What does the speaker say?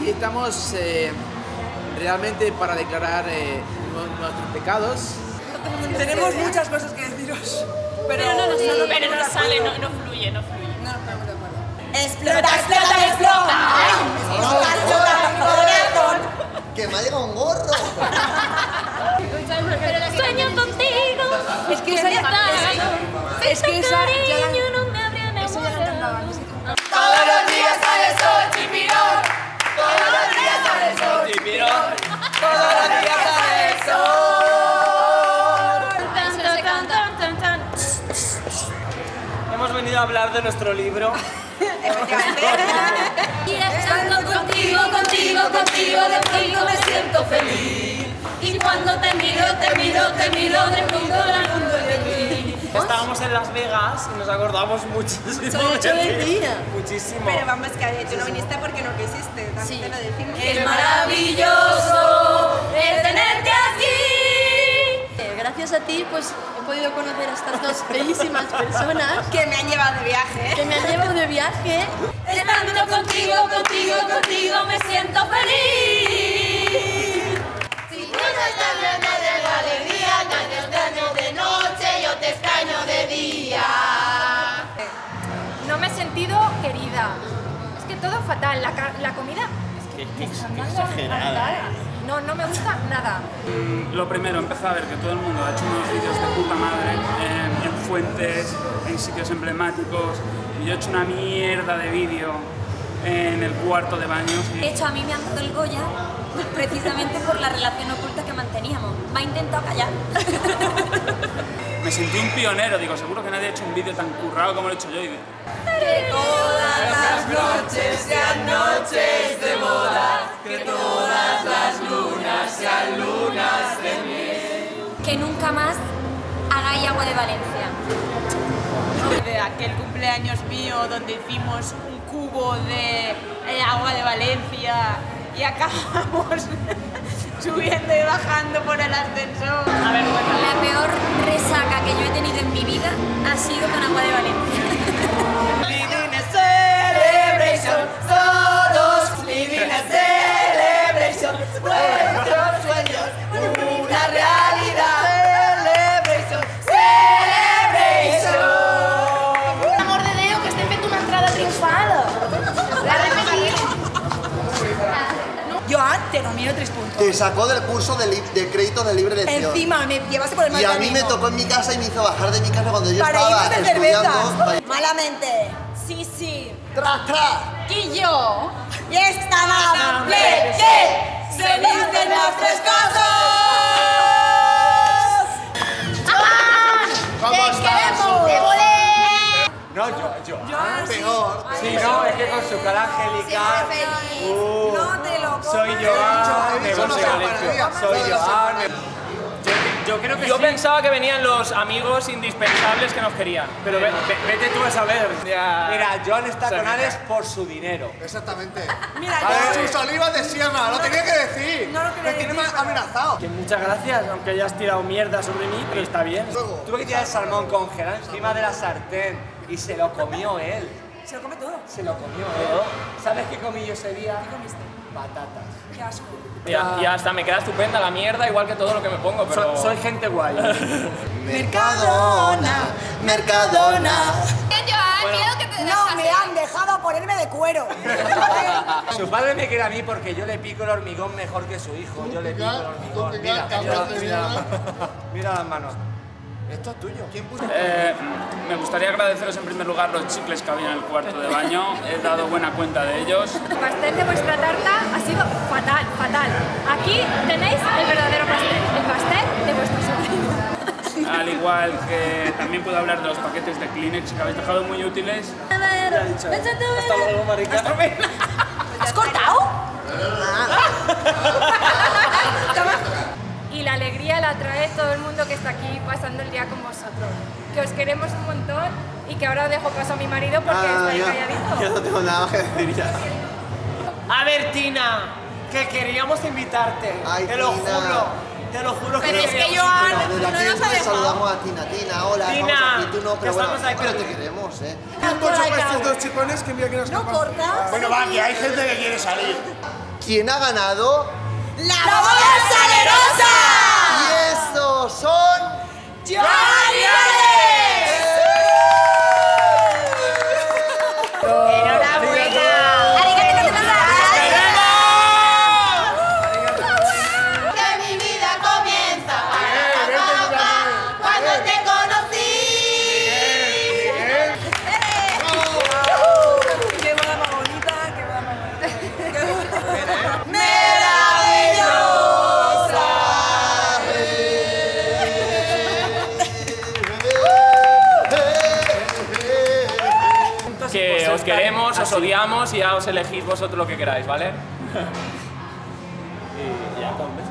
Estamos realmente para declarar nuestros pecados. Tenemos muchas cosas que deciros, pero no sale, no fluye. No nos ponemos de acuerdo. ¡Explota, explota, explota! ¡Explota mi corazón! ¡Que me ha llegado un gorro! Sueño contigo. Es que esa ya cariño no me habría enamorado. Todos los días sale el sol, chipirón. Todos los días sale el sol, chipirón. Todos los días sale el sol. Hemos venido a hablar de nuestro libro. Y estando contigo, de pronto me siento feliz. Y cuando te miro, de pronto el mundo es de mí. Estábamos en Las Vegas y nos acordamos muchísimo de día. Muchísimo. Pero vamos, que tú no viniste porque no quisiste, también te lo decimos. Es maravilloso el tenerte aquí. Gracias a ti, pues he podido conocer a estas dos bellísimas personas Que me han llevado de viaje. que me han llevado de viaje. Estando contigo me siento feliz. Si tú no estás llena de alegría, no extraño de noche, yo te extraño de día. No me he sentido querida. Es que todo fatal. La comida. Qué exagerada. No me gusta nada. Lo primero, empecé a ver que todo el mundo ha hecho unos vídeos de puta madre en fuentes, en sitios emblemáticos, y yo he hecho una mierda de vídeo en el cuarto de baños. De hecho, a mí me han dado el Goya precisamente por la relación oculta que manteníamos. Me ha intentado callar. Me sentí un pionero, digo, seguro que nadie ha hecho un vídeo tan currado como lo he hecho yo. Que todas las noches sean noches de boda, que todas las lunas sean lunas de miel. Que nunca más hagáis agua de Valencia. De aquel cumpleaños mío donde hicimos un cubo de agua de Valencia y acabamos subiendo y bajando por el ascensor. A ver, la peor resaca que yo he tenido en mi vida ha sido con agua de Valencia. Living a celebration, todos living a celebration, nuestros sueños, una realidad. Celebration, celebration. Amor de Déu, que estem fent una entrada triomfal. La repetim. Joan, te nomino 3 puntos. Te sacó del curso de créditos de libre elección. Encima me llevaste por el mal Y a mí camino. me tocó en mi casa y me hizo bajar de mi casa cuando yo Para estaba irnos de cerveza. estudiando. Malamente. Sí. ¡Tras, tras! Y yo. Y esta noche se dicen las 3 cosas. ¿Cómo estás? No, yo. Peor. Sí, no, es que con su cara angelical. No te lo Soy Joan, me Eso no gusta se el para hecho. ella. Soy Joan. Yo creo que Yo sí. pensaba que venían los amigos indispensables que nos querían. Pero vete tú a saber. Ya. Mira, Joan está con Alex por su dinero. Exactamente. Mira, Sus olivas de sierra, lo tenía que decir. No lo quería Me tiene decir, amenazado. Que muchas gracias, aunque hayas tirado mierda sobre mí, pero está bien. Tuve que tirar el salmón congelado encima de la sartén y se lo comió él. se lo come todo. Se lo comió él. ¿Sabes qué comí yo ese día? ¿Qué comiste? Patatas. Qué asco. Y hasta me queda estupenda la mierda, igual que todo lo que me pongo, pero... Soy gente guay. Mercadona, Mercadona. No me han dejado ponerme de cuero. Su padre me quiere a mí porque yo le pico el hormigón mejor que su hijo. Yo le pico el hormigón. Mira las manos. Esto es tuyo. ¿Quién puso? Me gustaría agradeceros en primer lugar los chicles que había en el cuarto de baño. He dado buena cuenta de ellos. El pastel de vuestra tarta ha sido fatal. Aquí tenéis el verdadero pastel. El pastel de vuestro sobrino. Al igual que también puedo hablar de los paquetes de Kleenex que habéis dejado muy útiles. Hasta luego, marica. ¿Has cortado? Y la alegría la trae todo el mundo que está aquí pasando el día con vosotros. Que os queremos un montón y que ahora os dejo paso a mi marido porque está ahí calladito. Yo no tengo nada que decir ya. A ver, Tina, que queríamos invitarte. Ay, te lo Tina. juro. Te lo juro que Pero es que queríamos Joan invitarte. Desde no aquí nos ha dejado. saludamos a Tina. Tina, hola, Tina, estamos aquí, tú no, que pero bueno, estamos aquí. pero te queremos, ¿eh? ¿No cortas? ¿No cortas? Bueno, va, que hay gente que quiere salir. ¿quién ha ganado? ¡La bola salerosa! Y estos son... ¡Joan y Alex! Que mi vida comienza cuando te conocí. Qué boda más bonita, qué boda más bonita. ¡Maravillosa! Que os queremos, os odiamos y ya os elegís vosotros lo que queráis, ¿vale? Y ya, con beso.